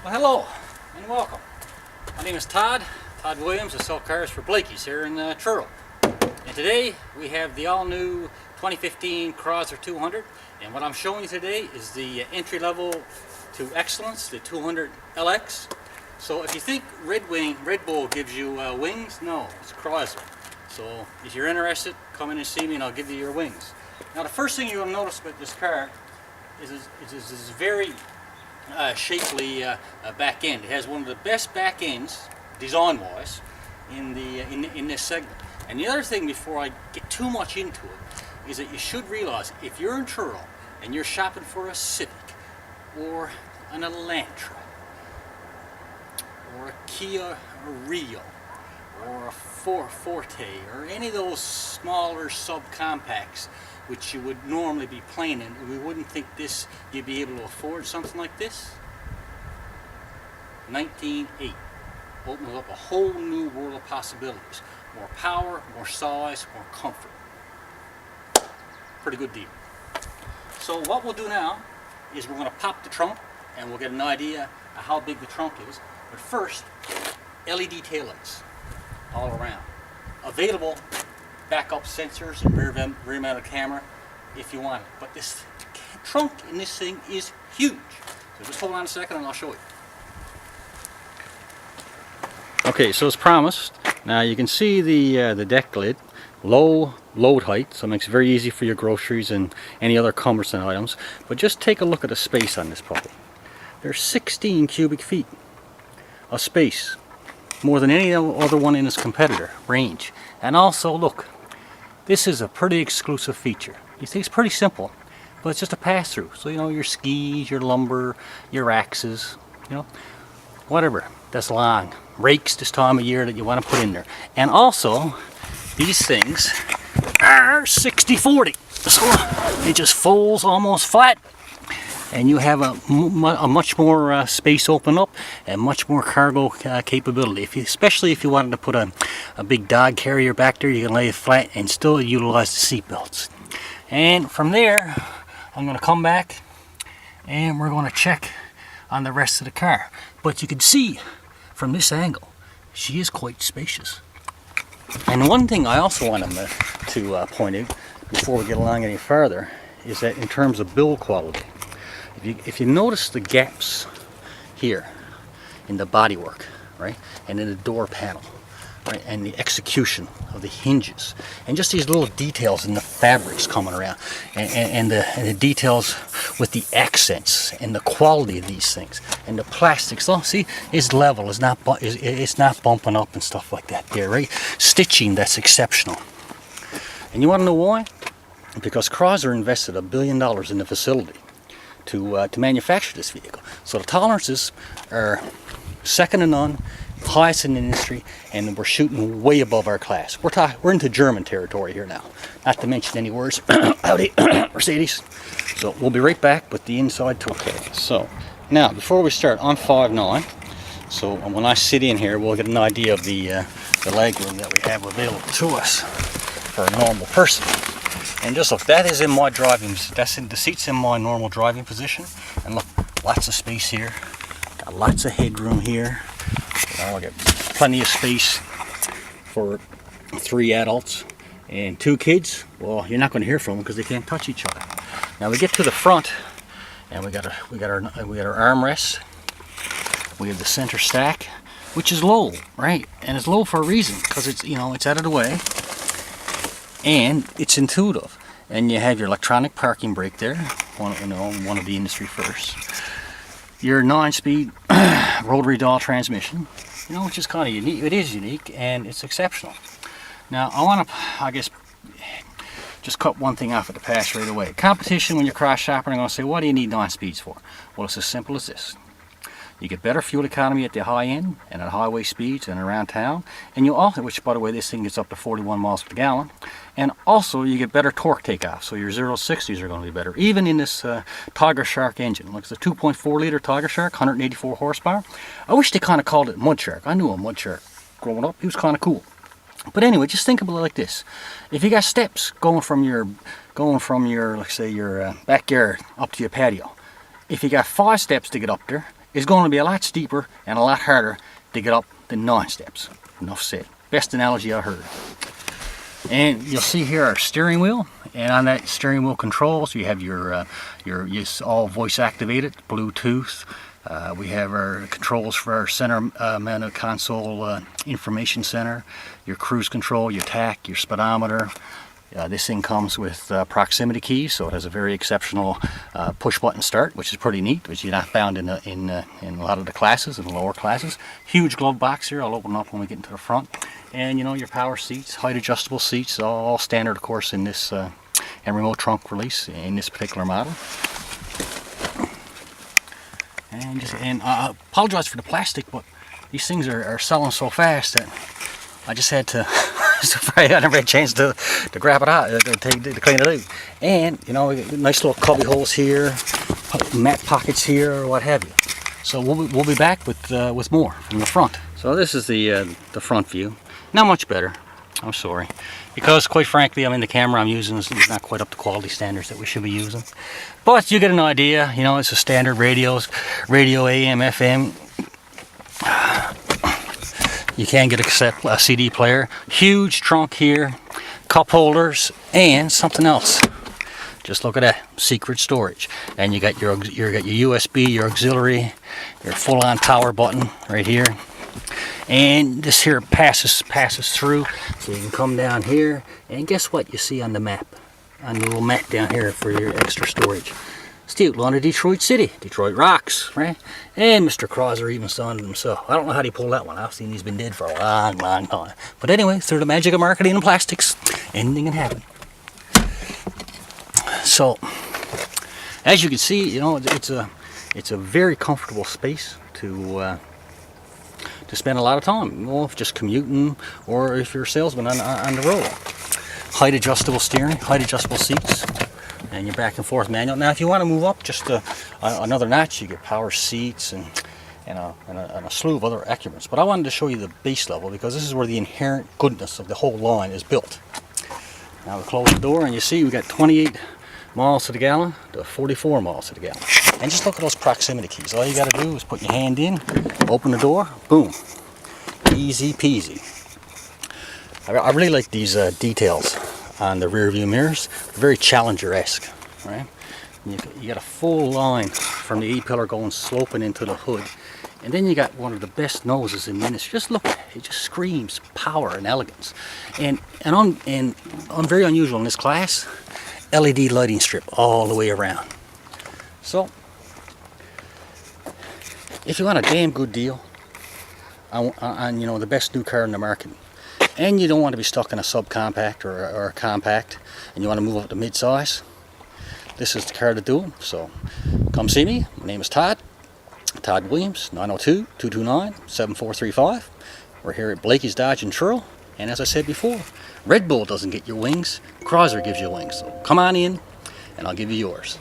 Well, hello and welcome. My name is Todd Williams. I sell cars for Blaikies here in Truro. And today we have the all-new 2015 Chrysler 200. And what I'm showing you today is the entry level to excellence, the 200 LX. So if you think Red Bull gives you wings, no, it's Chrysler. So if you're interested, come in and see me and I'll give you your wings. Now the first thing you're going to notice about this car is this very shapely back end. It has one of the best back ends, design-wise, in this segment. And the other thing, before I get too much into it, is that you should realize if you're in Truro and you're shopping for a Civic or an Elantra or a Kia Rio or a Forte or any of those smaller subcompacts which you would normally be playing in, we wouldn't think you'd be able to afford something like this. 19.8 opens up a whole new world of possibilities. More power, more size, more comfort. Pretty good deal. So what we'll do now is we're going to pop the trunk and we'll get an idea of how big the trunk is. But first, LED taillights all around. Available backup sensors and rear mounted camera if you want it. But this trunk in this thing is huge. So just hold on a second and I'll show you. Okay, so as promised, now you can see the deck lid, low load height, so it makes it very easy for your groceries and any other cumbersome items. But just take a look at the space on this puppy. There's 16 cubic feet of space, more than any other one in its competitor range. And also, look, this is a pretty exclusive feature. You think it's pretty simple, but it's just a pass-through. So, you know, your skis, your lumber, your axes, you know, whatever that's long. Rakes this time of year that you want to put in there. And also, these things are 60/40. So it just folds almost flat. And you have a much more space open up and much more cargo capability. Especially if you wanted to put a big dog carrier back there, you can lay it flat and still utilize the seat belts. And from there, I'm going to come back and we're going to check on the rest of the car. But you can see from this angle, she is quite spacious. And one thing I also want to point out before we get along any further is that in terms of build quality, if you notice the gaps here in the bodywork, right, and in the door panel, right, and the execution of the hinges, and just these little details in the fabrics coming around, and the details with the accents and the quality of these things, and the plastics. Oh, see, it's level. It's not bumping up and stuff like that. There, right? Stitching that's exceptional. And you want to know why? Because Chrysler invested $1 billion in the facility to manufacture this vehicle. So the tolerances are second to none, highest in the industry, and we're shooting way above our class. We're into German territory here now. Not to mention any words. Howdy, Mercedes. So we'll be right back with the inside tour. Okay, so now before we start on 5.9, so when I sit in here, we'll get an idea of the leg room that we have available to us for a normal person. And just look, that is in my the seat's in my normal driving position. And look, lots of space here. Got lots of headroom here. I got plenty of space for 3 adults and 2 kids. Well, you're not going to hear from them because they can't touch each other. Now we get to the front, and we got our armrests. We have the center stack, which is low, right? And it's low for a reason, because it's, you know, it's out of the way. And it's intuitive, and you have your electronic parking brake there, one of the industry first. Your 9-speed rotary dial transmission, you know, which is kind of unique. It is unique and it's exceptional. Now I want to, I guess, just cut one thing off at the pass right away. Competition, when you're cross shopping, I'm going to say, what do you need 9 speeds for? Well, it's as simple as this. You get better fuel economy at the high end and at highway speeds and around town. And you also, which by the way, this thing gets up to 41 miles per gallon. And also you get better torque takeoff. So your 0-60s are going to be better. Even in this Tiger Shark engine. Like it's a 2.4 liter Tiger Shark, 184 horsepower. I wish they kind of called it Mud Shark. I knew a Mud Shark growing up. He was kind of cool. But anyway, just think about it like this. If you got steps going from your, let's say, your backyard up to your patio. If you got 5 steps to get up there, is going to be a lot steeper and a lot harder to get up than non-steps. Enough said. Best analogy I heard. And you'll see here our steering wheel, and on that steering wheel controls you have your all voice activated, Bluetooth. We have our controls for our center mounted console information center, your cruise control, your tach, your speedometer. This thing comes with proximity keys, so it has a very exceptional push button start, which is pretty neat, which you're not found in a lot of the classes, in the lower classes. Huge glove box here. I'll open up when we get into the front. And you know, your power seats, height adjustable seats, all standard of course in this and remote trunk release in this particular model. And I apologize for the plastic, but these things are selling so fast that I just had to I never had a chance to grab it out, to clean it out. And you know, we got nice little cubby holes here, mat pockets here, or what have you. So we'll be back with more from the front. So this is the front view. Not much better, I'm sorry, because quite frankly, I mean, the camera I'm using is not quite up to quality standards that we should be using. But you get an idea. You know, it's a standard radio AM, FM. You can get a CD player. Huge trunk here, cup holders, and something else. Just look at that, secret storage. And you got your USB, your auxiliary, your full-on power button right here. And this here passes through, so you can come down here, and guess what you see on the map, on the little map down here for your extra storage. Steve, on to Detroit City. Detroit rocks, right? And Mr. Chrysler even saw it himself. I don't know how he pulled that one. I've seen he's been dead for a long, long time. But anyway, through the magic of marketing and plastics, anything can happen. So, as you can see, you know, it's a very comfortable space to spend a lot of time, well, if just commuting, or if you're a salesman on the road. Height adjustable steering, height adjustable seats, and your back and forth manual. Now, if you want to move up just another notch, you get power seats and a slew of other accoutrements. But I wanted to show you the base level, because this is where the inherent goodness of the whole line is built. Now we close the door, and you see we got 28 miles to the gallon to 44 miles to the gallon. And just look at those proximity keys. All you got to do is put your hand in, open the door, boom, easy peasy. I really like these details on the rear view mirrors. Very Challenger-esque, right? You got a full line from the A-pillar going sloping into the hood, and then you got one of the best noses in the industry. Just look at it; it just screams power and elegance. And I'm very unusual in this class. LED lighting strip all the way around. So, if you want a damn good deal on you know, the best new car in the market, and you don't want to be stuck in a subcompact or a compact, and you want to move up to mid-size, this is the car to do it. So, come see me. My name is Todd Williams, 902-229-7435. We're here at Blaikies Dodge in Truro, and as I said before, Red Bull doesn't get your wings, Chrysler gives you wings. So come on in, and I'll give you yours.